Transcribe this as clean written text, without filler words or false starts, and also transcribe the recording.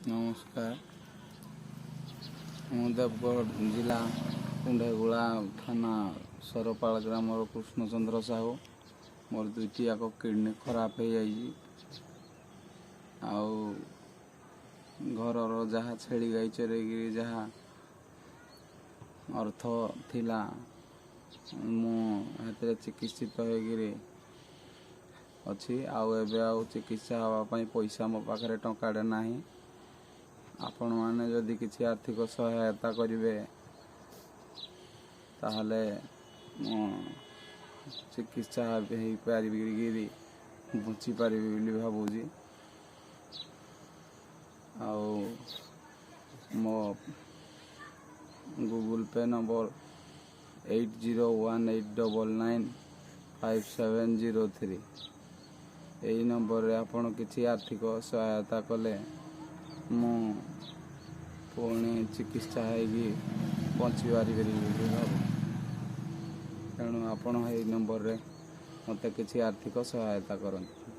नमस्कार। ମୁଁ ଦେବଗଡ଼ ଜିଲ୍ଲା କୁଣ୍ଢେଗୁଳା ଥାନା ସରପାଳ ଗ୍ରାମର କୃଷ୍ଣଚନ୍ଦ୍ର ସାହୁ। ମୋର ଦୁଇଟି ଯାକ କିଡ଼ନୀ ଖରାପ ହେଇଯାଇଛି। ଆଉ ଘରର ଯାହା ଛେଳି ଗାଈ ଚରେଇକିରି ଯାହା ଅର୍ଥ ଥିଲା ମୁଁ ସେଥିରେ ଚିକିତ୍ସିତ ହେଇକିରି ଅଛି। ଆଉ ଏବେ ଆଉ ଚିକିତ୍ସା ହେବା ପାଇଁ ପଇସା ମୋ ପାଖରେ ଟଙ୍କାଟେ ନାହିଁ। ଆପଣମାନେ ଯଦି କିଛି ଆର୍ଥିକ ସହାୟତା କରିବେ ତାହେଲେ ମୁଁ ଚିକିତ୍ସା ହେଇପାରିବି ବଞ୍ଚିପାରିବି ବୋଲି ଭାବୁଛି। ଆଉ ମୋ ଗୁଗୁଲ୍ ପେ ନମ୍ବର 8018995703। ଏହି ନମ୍ବରରେ ଆପଣ କିଛି ଆର୍ଥିକ ସହାୟତା କଲେ ମୁଁ ପୁଣି ଚିକିତ୍ସା ହେଇକି ବଞ୍ଚିପାରିବି ବୋଲି ଭାବୁଛି। ତେଣୁ ଆପଣ ଏହି ନମ୍ବରରେ ମୋତେ କିଛି ଆର୍ଥିକ ସହାୟତା କରନ୍ତୁ।